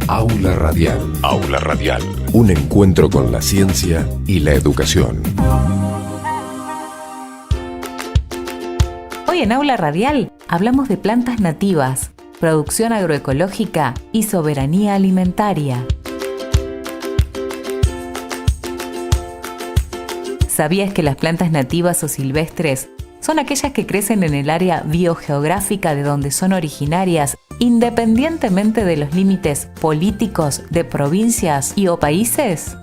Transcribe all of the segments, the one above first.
Aula Radial. Aula Radial. Un encuentro con la ciencia y la educación. Hoy en Aula Radial hablamos de plantas nativas, producción agroecológica y soberanía alimentaria. ¿Sabías que las plantas nativas o silvestres son aquellas que crecen en el área biogeográfica de donde son originarias, independientemente de los límites políticos de provincias y o países?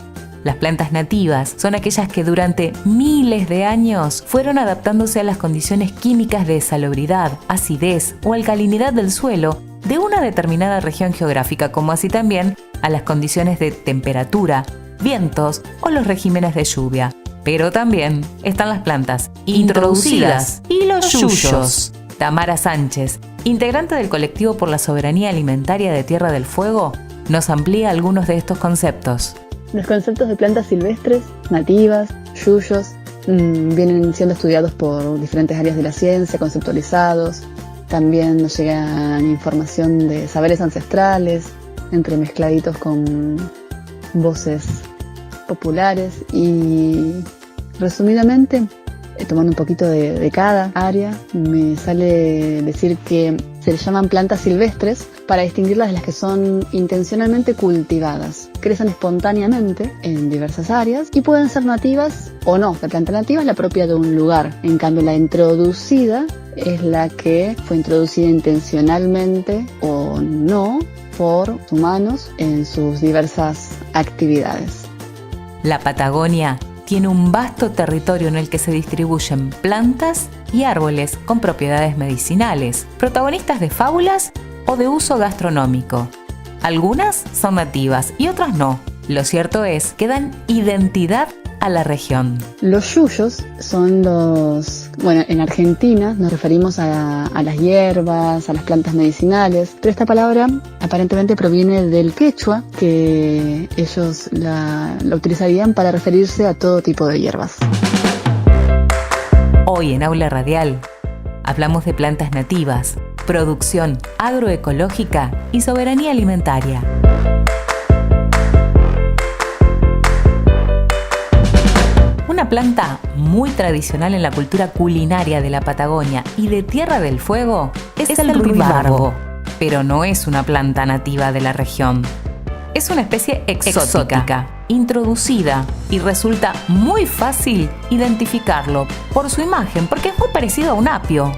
Las plantas nativas son aquellas que durante miles de años fueron adaptándose a las condiciones químicas de salubridad, acidez o alcalinidad del suelo de una determinada región geográfica, como así también a las condiciones de temperatura, vientos o los regímenes de lluvia. Pero también están las plantas introducidas y los yuyos. Tamara Sánchez, integrante del colectivo por la soberanía alimentaria de Tierra del Fuego, nos amplía algunos de estos conceptos. Los conceptos de plantas silvestres, nativas, yuyos, vienen siendo estudiados por diferentes áreas de la ciencia, conceptualizados. También nos llegan información de saberes ancestrales, entremezcladitos con voces populares y, resumidamente, tomando un poquito de cada área, me sale decir que se les llaman plantas silvestres para distinguirlas de las que son intencionalmente cultivadas. Crecen espontáneamente en diversas áreas y pueden ser nativas o no. La planta nativa es la propia de un lugar. En cambio, la introducida es la que fue introducida intencionalmente o no por humanos en sus diversas actividades. La Patagonia tiene un vasto territorio en el que se distribuyen plantas y árboles con propiedades medicinales, protagonistas de fábulas o de uso gastronómico. Algunas son nativas y otras no. Lo cierto es que dan identidad a la región. Los yuyos son en Argentina nos referimos a las hierbas, a las plantas medicinales, pero esta palabra aparentemente proviene del quechua, que ellos la utilizarían para referirse a todo tipo de hierbas. Hoy en Aula Radial hablamos de plantas nativas, producción agroecológica y soberanía alimentaria. Una planta muy tradicional en la cultura culinaria de la Patagonia y de Tierra del Fuego es el ruibarbo, pero no es una planta nativa de la región. Es una especie exótica, introducida, y resulta muy fácil identificarlo por su imagen, porque es muy parecido a un apio,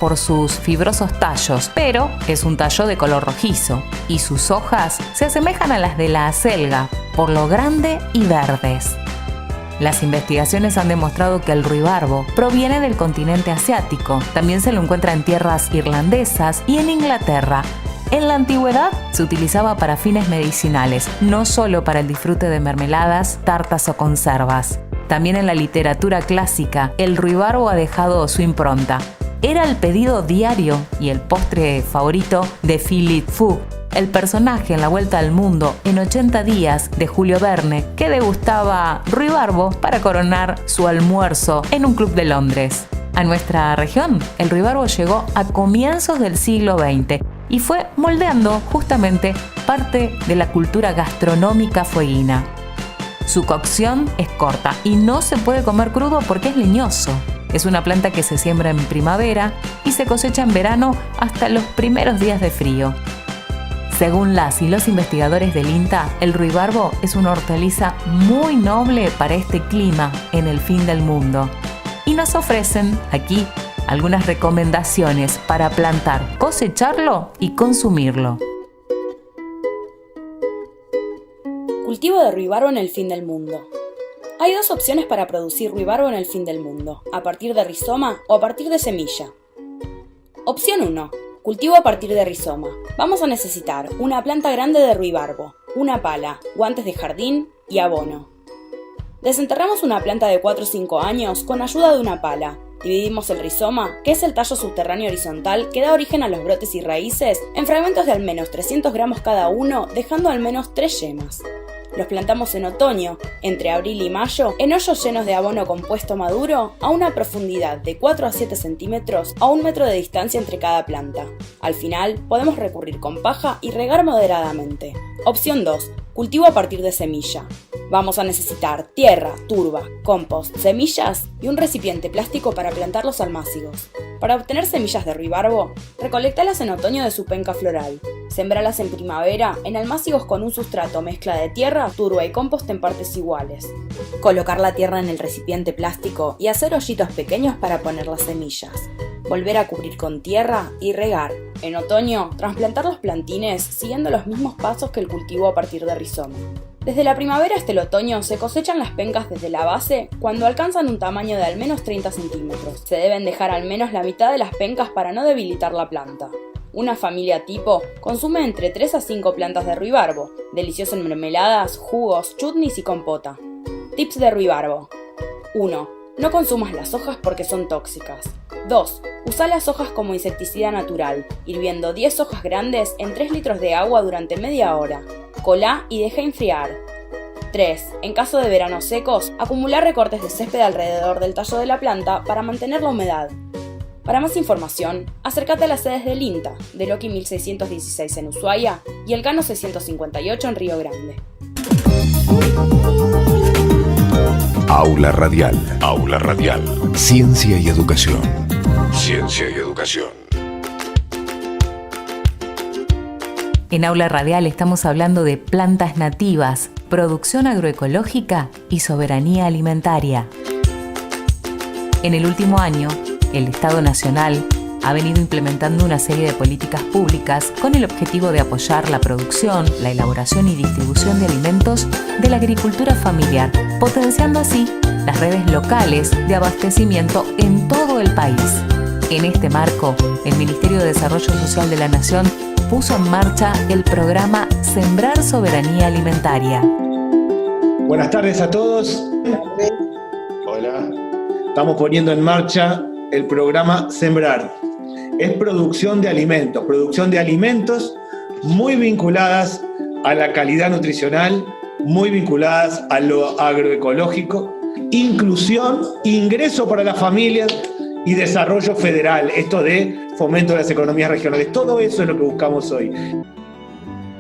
por sus fibrosos tallos, pero es un tallo de color rojizo, y sus hojas se asemejan a las de la acelga, por lo grande y verdes. Las investigaciones han demostrado que el ruibarbo proviene del continente asiático. También se lo encuentra en tierras irlandesas y en Inglaterra. En la antigüedad se utilizaba para fines medicinales, no solo para el disfrute de mermeladas, tartas o conservas. También en la literatura clásica, el ruibarbo ha dejado su impronta. Era el pedido diario y el postre favorito de Philip Fu, el personaje en La Vuelta al Mundo en 80 días de Julio Verne, que degustaba ruibarbo para coronar su almuerzo en un club de Londres. A nuestra región, el ruibarbo llegó a comienzos del siglo XX y fue moldeando justamente parte de la cultura gastronómica fueguina. Su cocción es corta y no se puede comer crudo porque es leñoso. Es una planta que se siembra en primavera y se cosecha en verano hasta los primeros días de frío. Según las y los investigadores del INTA, el ruibarbo es una hortaliza muy noble para este clima en el fin del mundo. Y nos ofrecen aquí algunas recomendaciones para plantar, cosecharlo y consumirlo. Cultivo de ruibarbo en el fin del mundo. Hay dos opciones para producir ruibarbo en el fin del mundo, a partir de rizoma o a partir de semilla. Opción 1. Cultivo a partir de rizoma. Vamos a necesitar una planta grande de ruibarbo, una pala, guantes de jardín y abono. Desenterramos una planta de 4 o 5 años con ayuda de una pala. Dividimos el rizoma, que es el tallo subterráneo horizontal que da origen a los brotes y raíces, en fragmentos de al menos 300 gramos cada uno, dejando al menos 3 yemas. Los plantamos en otoño, entre abril y mayo, en hoyos llenos de abono compuesto maduro, a una profundidad de 4 a 7 centímetros a 1 metro de distancia entre cada planta. Al final, podemos recurrir con paja y regar moderadamente. Opción 2. Cultivo a partir de semilla. Vamos a necesitar tierra, turba, compost, semillas y un recipiente plástico para plantar los almácigos. Para obtener semillas de ruibarbo, recolectalas en otoño de su penca floral. Sembralas en primavera en almácigos con un sustrato mezcla de tierra, turba y compost en partes iguales. Colocar la tierra en el recipiente plástico y hacer hoyitos pequeños para poner las semillas. Volver a cubrir con tierra y regar. En otoño, trasplantar los plantines siguiendo los mismos pasos que el cultivo a partir de rizoma. Desde la primavera hasta el otoño se cosechan las pencas desde la base cuando alcanzan un tamaño de al menos 30 centímetros. Se deben dejar al menos la mitad de las pencas para no debilitar la planta. Una familia tipo consume entre 3 a 5 plantas de ruibarbo, delicioso en mermeladas, jugos, chutneys y compota. Tips de ruibarbo. 1. No consumas las hojas porque son tóxicas. 2. Usa las hojas como insecticida natural, hirviendo 10 hojas grandes en 3 litros de agua durante media hora. Colá y deja enfriar. 3. En caso de veranos secos, acumular recortes de césped alrededor del tallo de la planta para mantener la humedad. Para más información, acércate a las sedes del INTA, de Loki 1616 en Ushuaia y Elcano 658 en Río Grande. Aula Radial. Aula Radial. Ciencia y educación. Ciencia y educación. En Aula Radial estamos hablando de plantas nativas, producción agroecológica y soberanía alimentaria. En el último año, el Estado Nacional ha venido implementando una serie de políticas públicas con el objetivo de apoyar la producción, la elaboración y distribución de alimentos de la agricultura familiar, potenciando así las redes locales de abastecimiento en todo el país. En este marco, el Ministerio de Desarrollo Social de la Nación puso en marcha el programa Sembrar Soberanía Alimentaria. Buenas tardes a todos. Hola. Estamos poniendo en marcha el programa Sembrar. Es producción de alimentos muy vinculadas a la calidad nutricional, muy vinculadas a lo agroecológico, inclusión, ingreso para las familias y desarrollo federal, esto de fomento de las economías regionales. Todo eso es lo que buscamos hoy.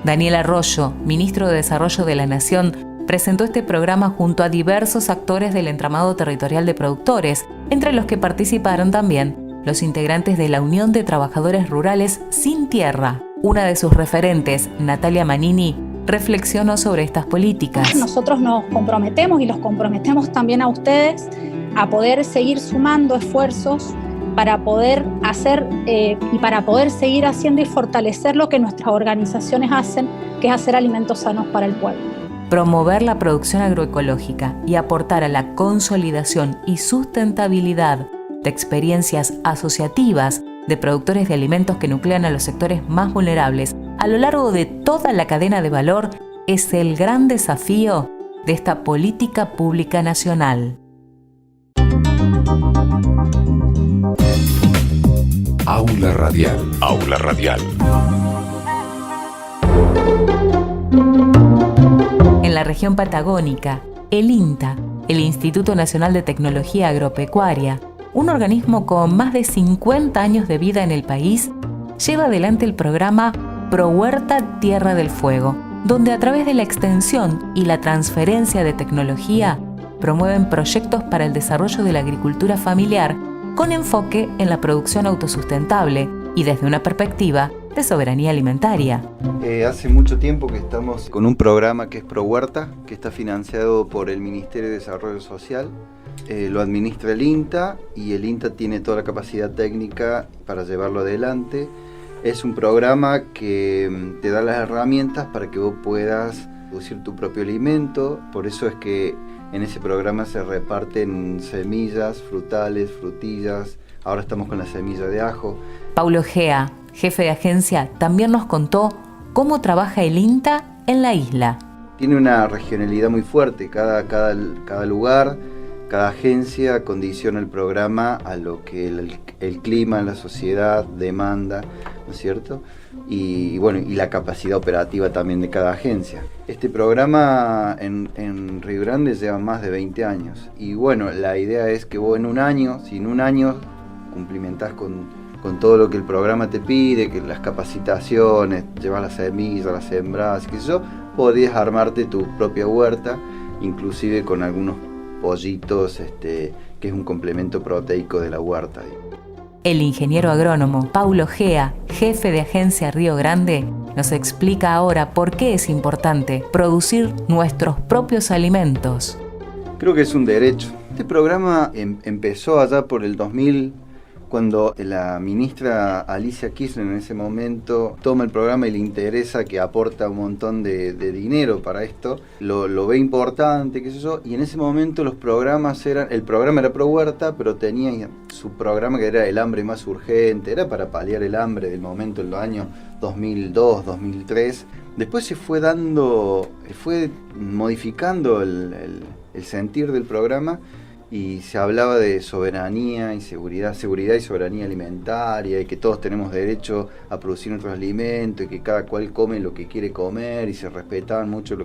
Daniel Arroyo, ministro de Desarrollo de la Nación, presentó este programa junto a diversos actores del entramado territorial de productores, entre los que participaron también los integrantes de la Unión de Trabajadores Rurales Sin Tierra. Una de sus referentes, Natalia Manini, reflexionó sobre estas políticas. Nosotros nos comprometemos y los comprometemos también a ustedes a poder seguir sumando esfuerzos para poder hacer y para poder seguir haciendo y fortalecer lo que nuestras organizaciones hacen, que es hacer alimentos sanos para el pueblo. Promover la producción agroecológica y aportar a la consolidación y sustentabilidad de experiencias asociativas de productores de alimentos que nuclean a los sectores más vulnerables a lo largo de toda la cadena de valor es el gran desafío de esta política pública nacional. Aula Radial. Aula Radial. En la región patagónica, el INTA, el Instituto Nacional de Tecnología Agropecuaria, un organismo con más de 50 años de vida en el país, lleva adelante el programa ProHuerta Tierra del Fuego, donde a través de la extensión y la transferencia de tecnología promueven proyectos para el desarrollo de la agricultura familiar con enfoque en la producción autosustentable y desde una perspectiva de soberanía alimentaria. Hace mucho tiempo que estamos con un programa que es ProHuerta, que está financiado por el Ministerio de Desarrollo Social. Lo administra el INTA y el INTA tiene toda la capacidad técnica para llevarlo adelante. Es un programa que te da las herramientas para que vos puedas producir tu propio alimento. Por eso es que en ese programa se reparten semillas, frutales, frutillas. Ahora estamos con la semilla de ajo. Paulo Gea, jefe de agencia, también nos contó cómo trabaja el INTA en la isla. Tiene una regionalidad muy fuerte. Cada lugar cada agencia condiciona el programa a lo que el clima, la sociedad demanda, ¿no es cierto? Y bueno, y la capacidad operativa también de cada agencia. Este programa en Río Grande lleva más de 20 años. Y bueno, la idea es que vos si en un año cumplimentás con todo lo que el programa te pide, que las capacitaciones, llevas las semillas, las sembradas, qué sé yo, podrías armarte tu propia huerta, inclusive con algunos pollitos, que es un complemento proteico de la huerta. El ingeniero agrónomo Paulo Gea, jefe de Agencia Río Grande, nos explica ahora por qué es importante producir nuestros propios alimentos. Creo que es un derecho. Este programa empezó allá por el 2000, cuando la ministra Alicia Kirchner en ese momento toma el programa y le interesa, que aporta un montón de dinero para esto, lo ve importante, qué sé yo, y en ese momento el programa era pro huerta, pero tenía su programa que era el hambre más urgente, era para paliar el hambre del momento en los años 2002, 2003. Después se fue modificando el sentir del programa, y se hablaba de soberanía y seguridad y soberanía alimentaria, y que todos tenemos derecho a producir nuestros alimentos, y que cada cual come lo que quiere comer, y se respetaban mucho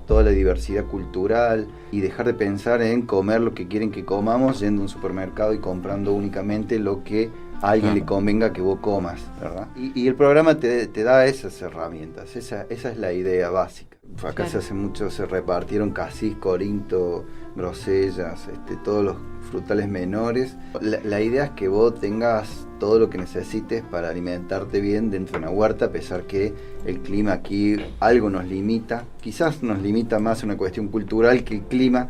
toda la diversidad cultural, y dejar de pensar en comer lo que quieren que comamos yendo a un supermercado y comprando únicamente lo que a alguien le convenga que vos comas, ¿verdad? Y el programa te da esas herramientas, esa es la idea básica. Acá se hace mucho, se repartieron casís, corinto, grosellas, todos los frutales menores. La idea es que vos tengas todo lo que necesites para alimentarte bien dentro de una huerta, a pesar que el clima aquí algo nos limita. Quizás nos limita más una cuestión cultural que el clima,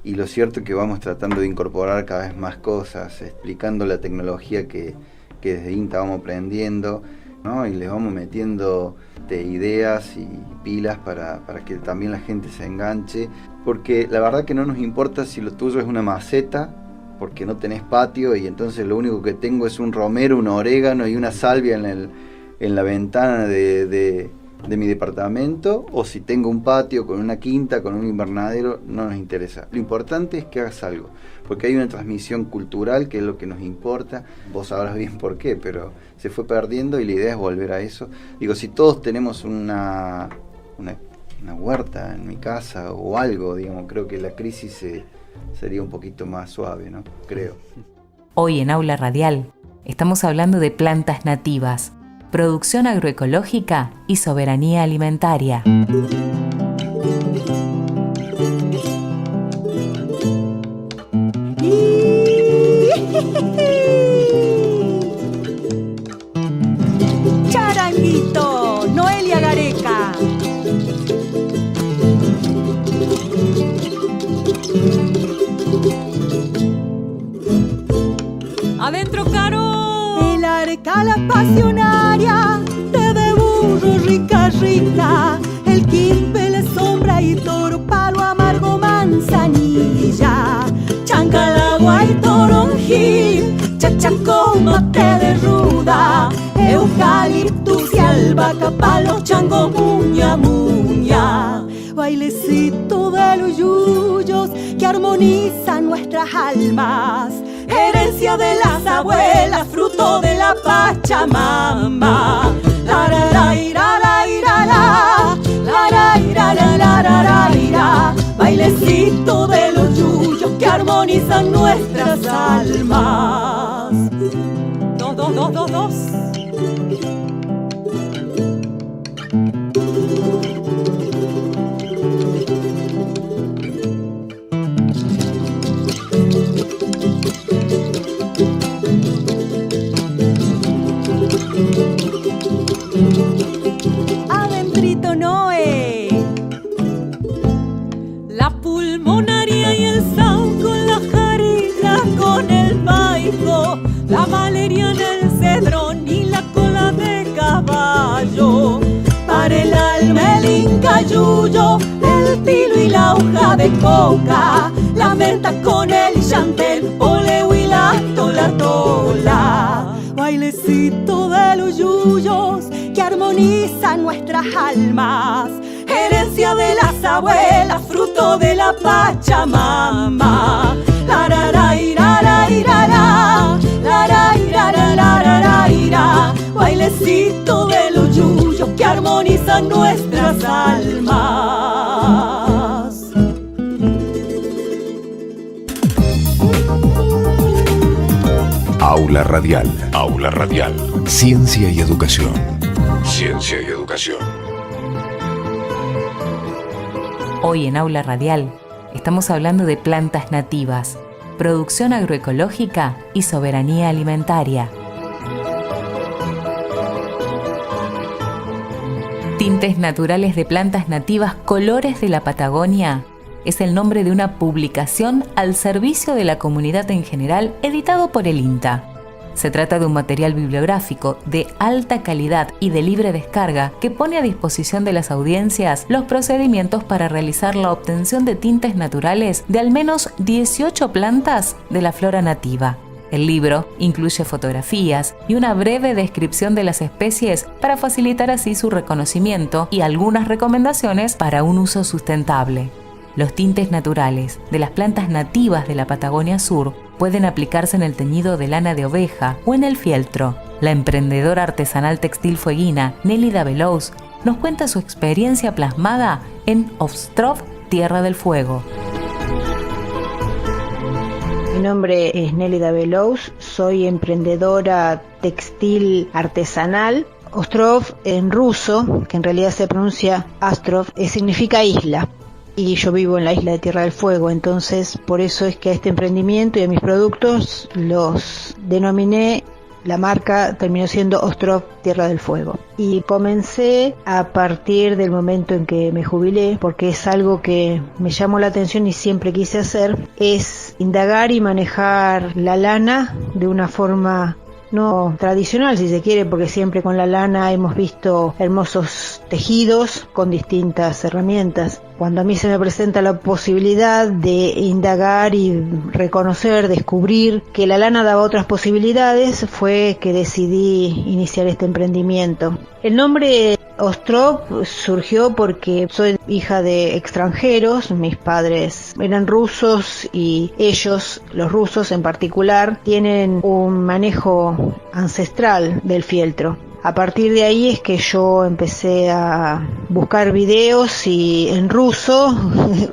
y lo cierto es que vamos tratando de incorporar cada vez más cosas, explicando la tecnología que desde INTA vamos aprendiendo, ¿no? Y les vamos metiendo ideas y pilas para que también la gente se enganche, porque la verdad que no nos importa si lo tuyo es una maceta, porque no tenés patio y entonces lo único que tengo es un romero, un orégano y una salvia en la ventana de mi departamento, o si tengo un patio con una quinta, con un invernadero, no nos interesa. Lo importante es que hagas algo, porque hay una transmisión cultural que es lo que nos importa. Vos sabrás bien por qué, pero se fue perdiendo y la idea es volver a eso. Digo, si todos tenemos una huerta en mi casa o algo, digamos, creo que la crisis sería un poquito más suave, ¿no? Creo. Hoy en Aula Radial estamos hablando de plantas nativas, producción agroecológica y soberanía alimentaria. Charanguito, Noelia Gareca. Adentro Caro. El arca la pasionaria, te de burro rica rica, el quimpe la sombra y toro palo amargo manzanilla, chancalagua y toronjil, chachacoma te de ruda, eucaliptus y albahaca palo chango muña muña. Bailecito de los yuyos que armonizan nuestras almas, herencia de las abuelas, fruto de la Pachamama. La la la ira la ira la, la la ira la la la la ira. Bailecito de los yuyos que armonizan nuestras almas. Dos, dos, dos, dos, dos. Adentrito Noé, la pulmonaria y el sauco, la jarilla con el maico, la valeriana, el cedrón y la cola de caballo. Para el alma el incayuyo, el tilo y la hoja de coca, la menta con el chantel, poleo y la tola tola. Bailecito de los yuyos que armonizan nuestras almas, herencia de las abuelas, fruto de la Pachamama. Bailecito de los yuyos que armonizan nuestras almas. Aula Radial. Aula Radial. Ciencia y educación. Ciencia y educación. Hoy en Aula Radial estamos hablando de plantas nativas, producción agroecológica y soberanía alimentaria. Tintes naturales de plantas nativas Colores de la Patagonia es el nombre de una publicación al servicio de la comunidad en general, editado por el INTA. Se trata de un material bibliográfico de alta calidad y de libre descarga que pone a disposición de las audiencias los procedimientos para realizar la obtención de tintes naturales de al menos 18 plantas de la flora nativa. El libro incluye fotografías y una breve descripción de las especies para facilitar así su reconocimiento y algunas recomendaciones para un uso sustentable. Los tintes naturales de las plantas nativas de la Patagonia Sur pueden aplicarse en el teñido de lana de oveja o en el fieltro. La emprendedora artesanal textil fueguina Nélida Velouz nos cuenta su experiencia plasmada en Ostrov, Tierra del Fuego. Mi nombre es Nélida Velouz, soy emprendedora textil artesanal. Ostrov en ruso, que en realidad se pronuncia Astrov, significa isla. Y yo vivo en la isla de Tierra del Fuego, entonces por eso es que a este emprendimiento y a mis productos los denominé, la marca terminó siendo Ostrov Tierra del Fuego. Y comencé a partir del momento en que me jubilé, porque es algo que me llamó la atención y siempre quise hacer, es indagar y manejar la lana de una forma no tradicional, si se quiere, porque siempre con la lana hemos visto hermosos tejidos con distintas herramientas. Cuando a mí se me presenta la posibilidad de indagar y reconocer, descubrir que la lana daba otras posibilidades, fue que decidí iniciar este emprendimiento. El nombre Ostrov surgió porque soy hija de extranjeros, mis padres eran rusos y ellos, los rusos en particular, tienen un manejo ancestral del fieltro. A partir de ahí es que yo empecé a buscar videos y en ruso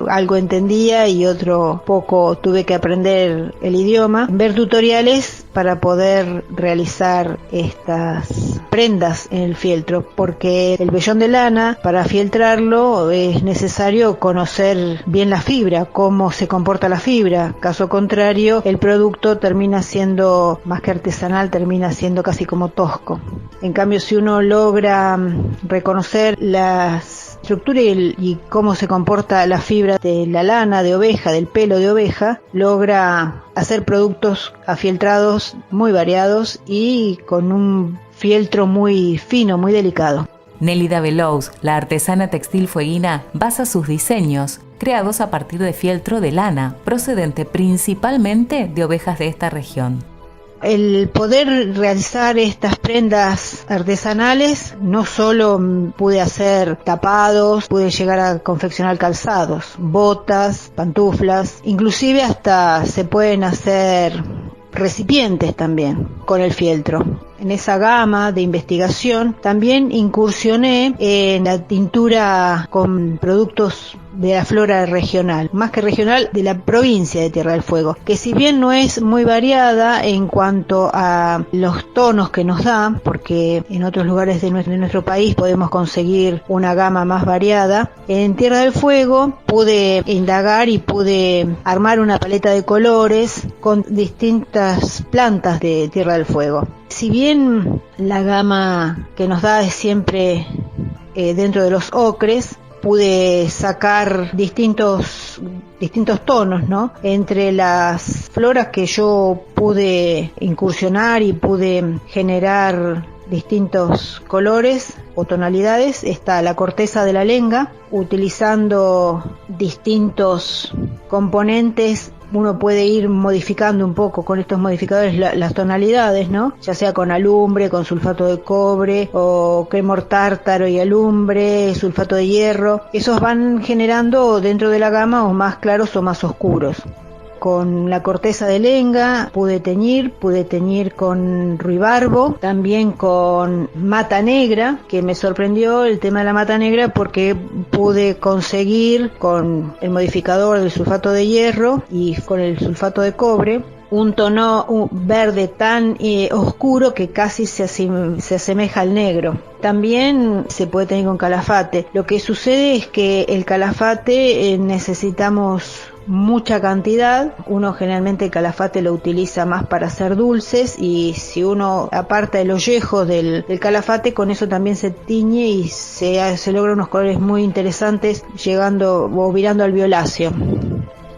algo entendía y otro poco tuve que aprender el idioma, ver tutoriales para poder realizar estas prendas en el fieltro, porque el vellón de lana, para fieltrarlo es necesario conocer bien la fibra, cómo se comporta la fibra. Caso contrario, el producto termina siendo, más que artesanal, termina siendo casi como tosco. En cambio, si uno logra reconocer la estructura y cómo se comporta la fibra de la lana de oveja, del pelo de oveja, logra hacer productos afieltrados muy variados y con un fieltro muy fino, muy delicado. Nélida Velouz, la artesana textil fueguina, basa sus diseños, creados a partir de fieltro de lana, procedente principalmente de ovejas de esta región. El poder realizar estas prendas artesanales, no solo pude hacer tapados, pude llegar a confeccionar calzados, botas, pantuflas, inclusive hasta se pueden hacer recipientes también con el fieltro. En esa gama de investigación también incursioné en la tintura con productos de la flora regional, más que regional, de la provincia de Tierra del Fuego, que si bien no es muy variada en cuanto a los tonos que nos da, porque en otros lugares de nuestro país podemos conseguir una gama más variada, en Tierra del Fuego pude indagar y pude armar una paleta de colores con distintas plantas de Tierra del Fuego. Si bien la gama que nos da es siempre dentro de los ocres, pude sacar distintos tonos, ¿no? Entre las floras que yo pude incursionar y pude generar distintos colores o tonalidades, está la corteza de la lenga, utilizando distintos componentes. Uno puede ir modificando un poco con estos modificadores las tonalidades, ¿no? Ya sea con alumbre, con sulfato de cobre, o cremor tártaro y alumbre, sulfato de hierro. Esos van generando dentro de la gama o más claros o más oscuros. con la corteza de lenga, pude teñir con ruibarbo, también con mata negra, que me sorprendió el tema de la mata negra porque pude conseguir con el modificador del sulfato de hierro y con el sulfato de cobre un tono verde tan oscuro que casi se asemeja al negro. También se puede tener con calafate. Lo que sucede es que el calafate necesitamos mucha cantidad. Uno generalmente el calafate lo utiliza más para hacer dulces, y si uno aparta el ollejo del calafate, con eso también se tiñe y se logran unos colores muy interesantes, llegando o virando al violáceo.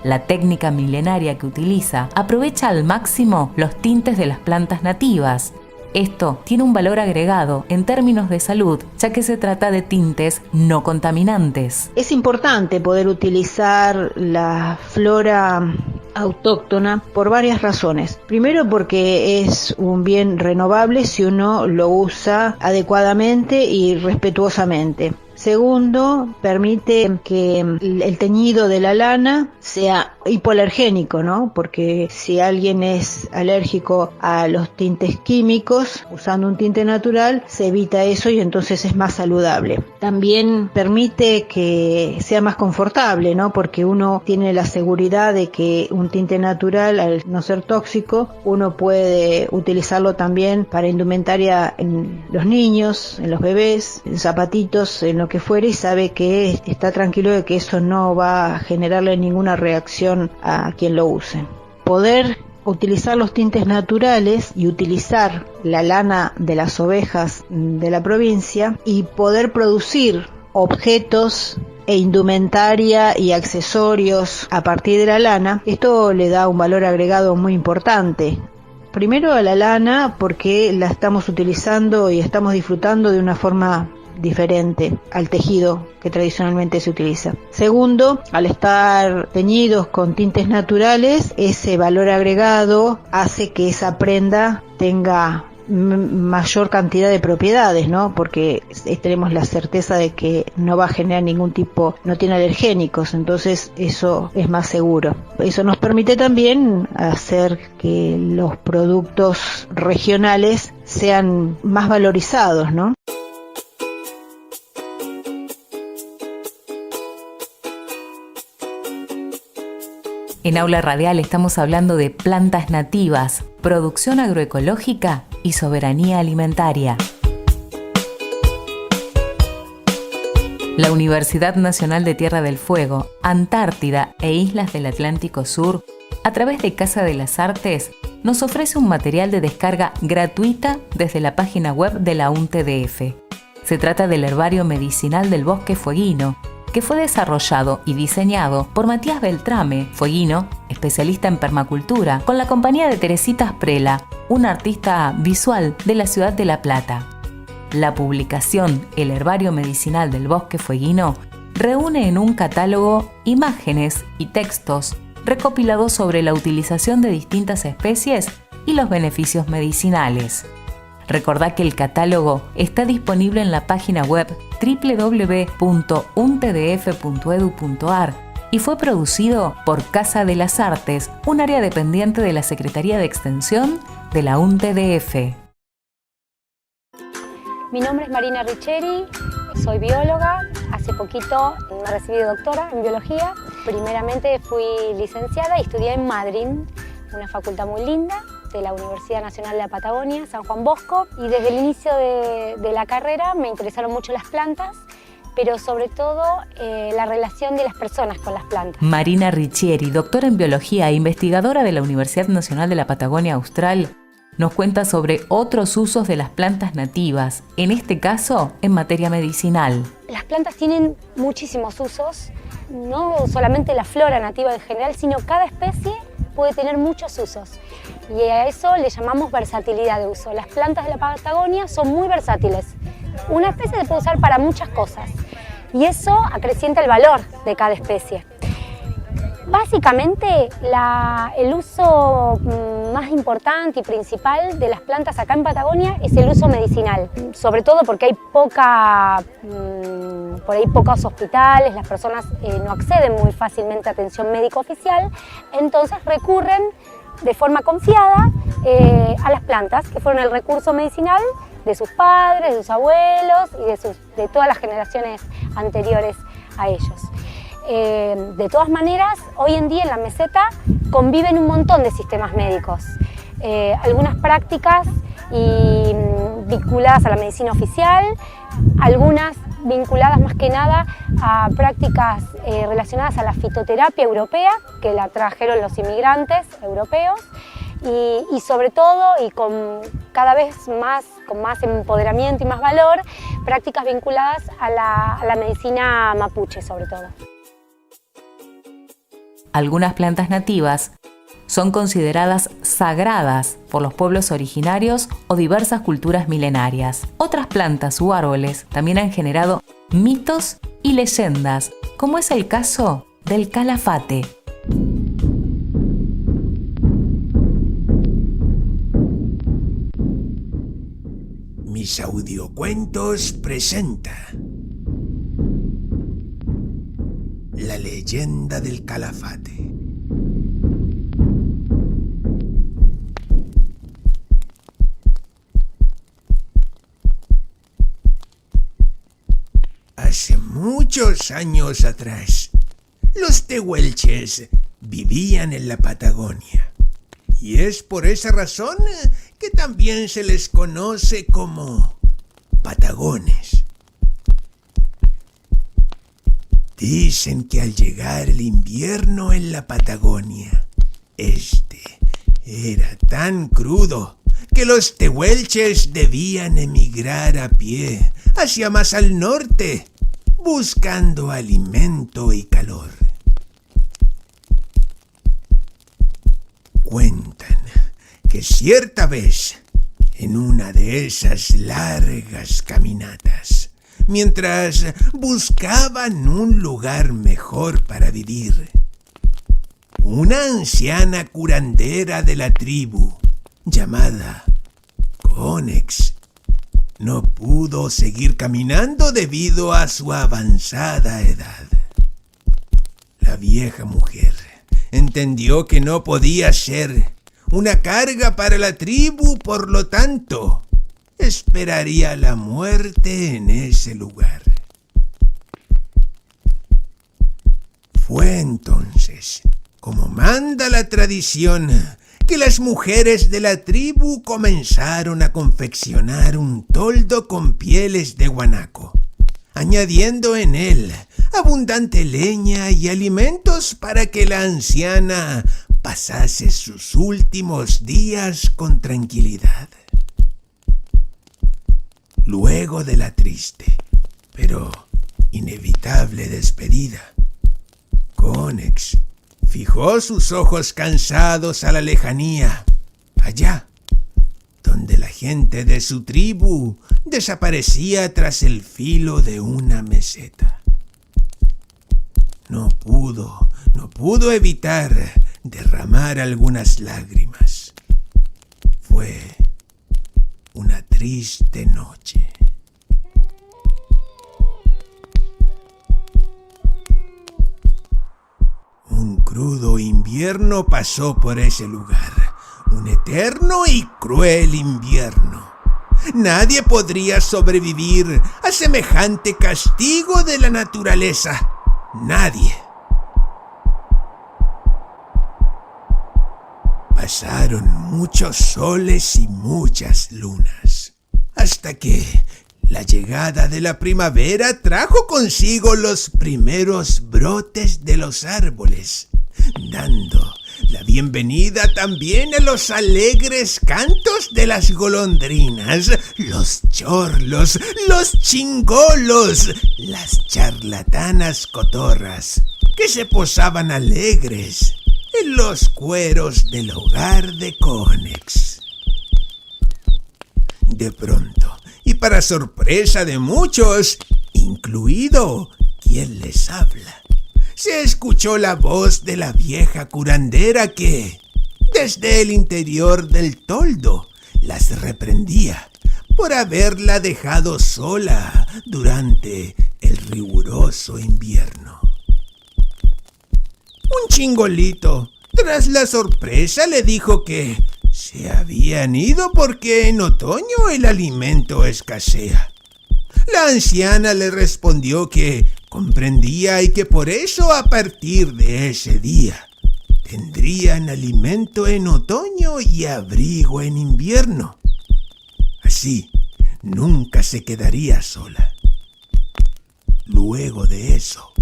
La técnica milenaria que utiliza aprovecha al máximo los tintes de las plantas nativas. Esto tiene un valor agregado en términos de salud, ya que se trata de tintes no contaminantes. Es importante poder utilizar la flora autóctona por varias razones. Primero, porque es un bien renovable si uno lo usa adecuadamente y respetuosamente. Segundo, permite que el teñido de la lana sea hipoalergénico, ¿no? Porque si alguien es alérgico a los tintes químicos, usando un tinte natural, se evita eso y entonces es más saludable. También permite que sea más confortable, ¿no? Porque uno tiene la seguridad de que un tinte natural, al no ser tóxico, uno puede utilizarlo también para indumentaria en los niños, en los bebés, en zapatitos, en lo que fuera, y sabe que está tranquilo de que eso no va a generarle ninguna reacción a quien lo use. Poder utilizar los tintes naturales y utilizar la lana de las ovejas de la provincia y poder producir objetos e indumentaria y accesorios a partir de la lana, esto le da un valor agregado muy importante. Primero a la lana, porque la estamos utilizando y estamos disfrutando de una forma diferente al tejido que tradicionalmente se utiliza. Segundo, al estar teñidos con tintes naturales, ese valor agregado hace que esa prenda tenga mayor cantidad de propiedades, ¿no? Porque tenemos la certeza de que no va a generar ningún tipo, no tiene alergénicos, entonces eso es más seguro. Eso nos permite también hacer que los productos regionales sean más valorizados, ¿no? En Aula Radial estamos hablando de plantas nativas, producción agroecológica y soberanía alimentaria. La Universidad Nacional de Tierra del Fuego, Antártida e Islas del Atlántico Sur, a través de Casa de las Artes, nos ofrece un material de descarga gratuita desde la página web de la UNTDF. Se trata del herbario medicinal del bosque fueguino, que fue desarrollado y diseñado por Matías Beltrame, fueguino, especialista en permacultura, con la compañía de Teresita Asprela, una artista visual de la ciudad de La Plata. La publicación El herbario medicinal del bosque fueguino reúne en un catálogo imágenes y textos recopilados sobre la utilización de distintas especies y los beneficios medicinales. Recordá que el catálogo está disponible en la página web www.untdf.edu.ar y fue producido por Casa de las Artes, un área dependiente de la Secretaría de Extensión de la UNTDF. Mi nombre es Marina Richeri, soy bióloga. Hace poquito me recibí de doctora en biología. Primeramente fui licenciada y estudié en Madrid, una facultad muy linda de la Universidad Nacional de la Patagonia, San Juan Bosco, y desde el inicio de la carrera me interesaron mucho las plantas, pero sobre todo la relación de las personas con las plantas. Marina Richeri, doctora en biología e investigadora de la Universidad Nacional de la Patagonia Austral, nos cuenta sobre otros usos de las plantas nativas, en este caso en materia medicinal. Las plantas tienen muchísimos usos, no solamente la flora nativa en general, sino cada especie puede tener muchos usos, y a eso le llamamos versatilidad de uso. Las plantas de la Patagonia son muy versátiles. Una especie se puede usar para muchas cosas y eso acrecienta el valor de cada especie. Básicamente, el uso más importante y principal de las plantas acá en Patagonia es el uso medicinal, sobre todo porque hay pocos hospitales, las personas no acceden muy fácilmente a atención médica oficial, entonces recurren de forma confiada a las plantas, que fueron el recurso medicinal de sus padres, de sus abuelos y de todas las generaciones anteriores a ellos. De todas maneras, hoy en día en la meseta conviven un montón de sistemas médicos. Algunas prácticas vinculadas a la medicina oficial, algunas vinculadas más que nada a prácticas relacionadas a la fitoterapia europea, que la trajeron los inmigrantes europeos, y sobre todo, y con cada vez más, con más empoderamiento y más valor, prácticas vinculadas a la medicina mapuche sobre todo. Algunas plantas nativas son consideradas sagradas por los pueblos originarios o diversas culturas milenarias. Otras plantas u árboles también han generado mitos y leyendas, como es el caso del calafate. Mis audiocuentos presenta la leyenda del calafate. Hace muchos años atrás, los tehuelches vivían en la Patagonia. Y es por esa razón que también se les conoce como patagones. Dicen que al llegar el invierno en la Patagonia, este era tan crudo que los tehuelches debían emigrar a pie hacia más al norte, buscando alimento y calor. Cuentan que cierta vez, en una de esas largas caminatas, mientras buscaban un lugar mejor para vivir, una anciana curandera de la tribu, llamada Conex, no pudo seguir caminando debido a su avanzada edad. La vieja mujer entendió que no podía ser una carga para la tribu, por lo tanto, esperaría la muerte en ese lugar. Fue entonces, como manda la tradición, que las mujeres de la tribu comenzaron a confeccionar un toldo con pieles de guanaco, añadiendo en él abundante leña y alimentos para que la anciana pasase sus últimos días con tranquilidad. Luego de la triste, pero inevitable despedida, Conex fijó sus ojos cansados a la lejanía, allá, donde la gente de su tribu desaparecía tras el filo de una meseta. No pudo evitar derramar algunas lágrimas. Fue una triste noche. Un crudo invierno pasó por ese lugar, un eterno y cruel invierno. Nadie podría sobrevivir a semejante castigo de la naturaleza. Nadie. Pasaron muchos soles y muchas lunas, hasta que la llegada de la primavera trajo consigo los primeros brotes de los árboles, dando la bienvenida también a los alegres cantos de las golondrinas, los chorlos, los chingolos, las charlatanas cotorras, que se posaban alegres en los cueros del hogar de Conex. De pronto, y para sorpresa de muchos, incluido quien les habla, se escuchó la voz de la vieja curandera que, desde el interior del toldo, las reprendía por haberla dejado sola durante el riguroso invierno. Un chingolito, tras la sorpresa, le dijo que se habían ido porque en otoño el alimento escasea. La anciana le respondió que comprendía y que por eso a partir de ese día tendrían alimento en otoño y abrigo en invierno. Así nunca se quedaría sola. Luego de eso,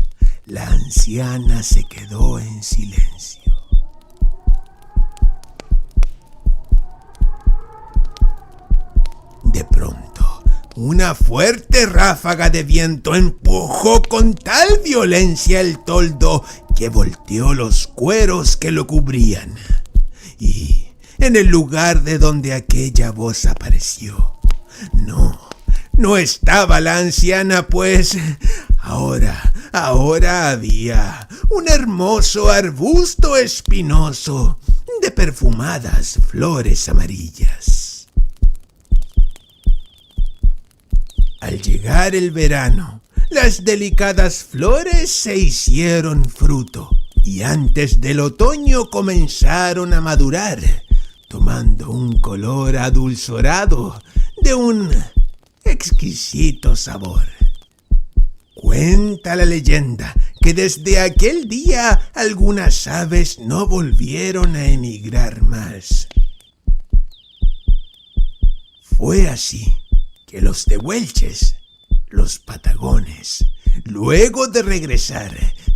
la anciana se quedó en silencio. De pronto, una fuerte ráfaga de viento empujó con tal violencia el toldo que volteó los cueros que lo cubrían. Y en el lugar de donde aquella voz apareció, no estaba la anciana, pues ahora había un hermoso arbusto espinoso de perfumadas flores amarillas. Al llegar el verano, las delicadas flores se hicieron fruto y antes del otoño comenzaron a madurar, tomando un color adulcorado de un exquisito sabor. Cuenta la leyenda que desde aquel día algunas aves no volvieron a emigrar más. Fue así que los tehuelches, los patagones, luego de regresar,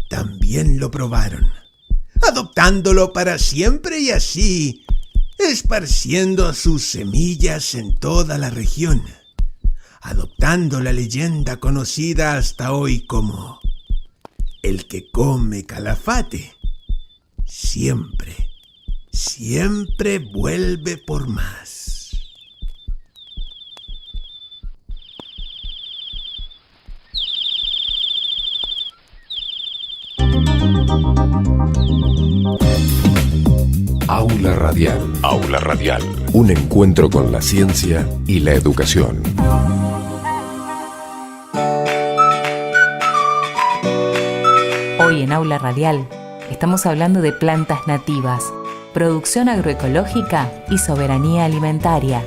también lo probaron, adoptándolo para siempre y así esparciendo sus semillas en toda la región, adoptando la leyenda conocida hasta hoy como el que come calafate siempre vuelve por más. Aula Radial. Aula Radial. Un encuentro con la ciencia y la educación. Hoy en Aula Radial estamos hablando de plantas nativas, producción agroecológica y soberanía alimentaria.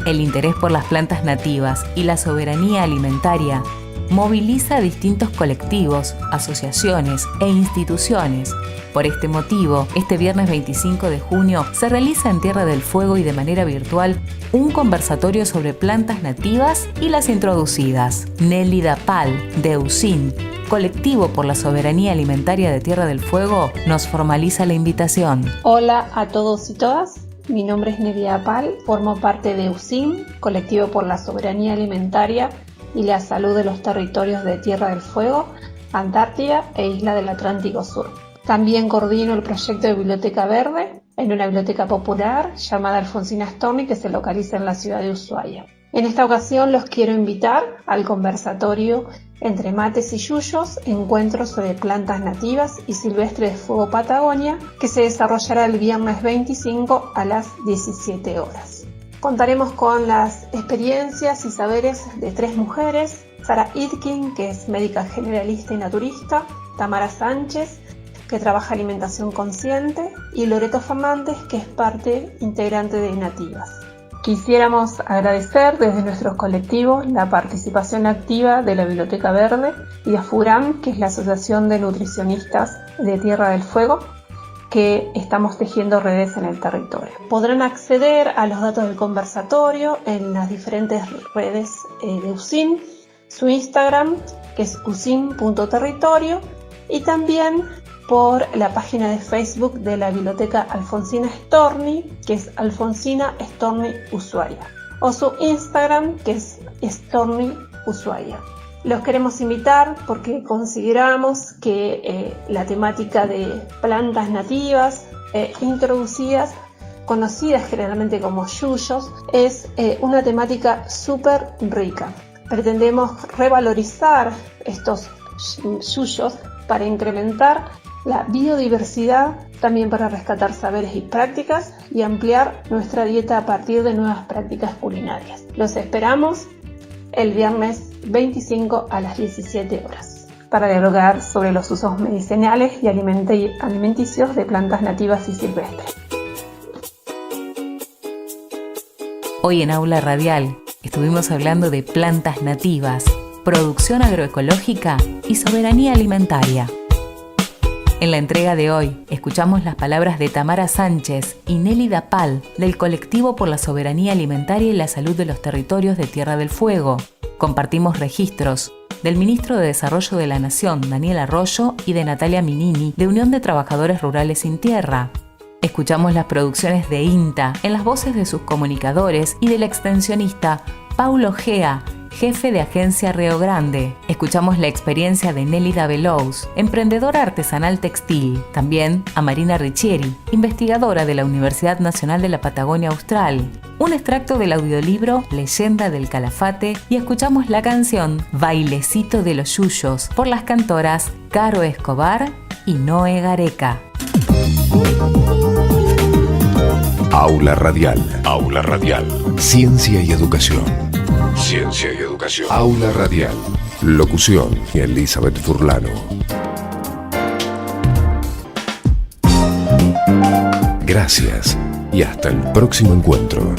El interés por las plantas nativas y la soberanía alimentaria moviliza a distintos colectivos, asociaciones e instituciones. Por este motivo, este viernes 25 de junio se realiza en Tierra del Fuego y de manera virtual un conversatorio sobre plantas nativas y las introducidas. Nélida Pal, de USIN, Colectivo por la Soberanía Alimentaria de Tierra del Fuego, nos formaliza la invitación. Hola a todos y todas. Mi nombre es Nélida Pal, formo parte de USIN, Colectivo por la Soberanía Alimentaria y la Salud de los Territorios de Tierra del Fuego, Antártida e Isla del Atlántico Sur. También coordino el proyecto de Biblioteca Verde en una biblioteca popular llamada Alfonsina Storni que se localiza en la ciudad de Ushuaia. En esta ocasión los quiero invitar al conversatorio Entre mates y yuyos, encuentros sobre plantas nativas y silvestres de Fuego Patagonia, que se desarrollará el viernes 25 a las 17 horas. Contaremos con las experiencias y saberes de 3 mujeres: Sara Itkin, que es médica generalista y naturista; Tamara Sánchez, que trabaja alimentación consciente; y Loreto Fernández, que es parte integrante de Nativas. Quisiéramos agradecer desde nuestros colectivos la participación activa de la Biblioteca Verde y de FURAM, que es la Asociación de Nutricionistas de Tierra del Fuego, que estamos tejiendo redes en el territorio. Podrán acceder a los datos del conversatorio en las diferentes redes de USIN, su Instagram, que es usin.territorio, y también por la página de Facebook de la Biblioteca Alfonsina Storni, que es Alfonsina Storni Ushuaia, o su Instagram, que es Storni Ushuaia. Los queremos invitar porque consideramos que la temática de plantas nativas introducidas, conocidas generalmente como yuyos, es una temática súper rica. Pretendemos revalorizar estos yuyos para incrementar la biodiversidad, también para rescatar saberes y prácticas y ampliar nuestra dieta a partir de nuevas prácticas culinarias. Los esperamos el viernes 25 a las 17 horas para dialogar sobre los usos medicinales y alimenticios de plantas nativas y silvestres. Hoy en Aula Radial estuvimos hablando de plantas nativas, producción agroecológica y soberanía alimentaria. En la entrega de hoy, escuchamos las palabras de Tamara Sánchez y Nélida Pal del Colectivo por la Soberanía Alimentaria y la Salud de los Territorios de Tierra del Fuego. Compartimos registros del Ministro de Desarrollo de la Nación, Daniel Arroyo, y de Natalia Minini, de Unión de Trabajadores Rurales Sin Tierra. Escuchamos las producciones de INTA en las voces de sus comunicadores y del extensionista Paulo Gea, jefe de Agencia Río Grande. Escuchamos la experiencia de Nélida Belous, emprendedora artesanal textil. También a Marina Riccieri, investigadora de la Universidad Nacional de la Patagonia Austral. Un extracto del audiolibro Leyenda del Calafate y escuchamos la canción Bailecito de los Yuyos por las cantoras Caro Escobar y Noé Gareca. Aula Radial. Aula Radial. Ciencia y educación. Ciencia y educación. Aula Radial. Locución: Elizabeth Furlano. Gracias y hasta el próximo encuentro.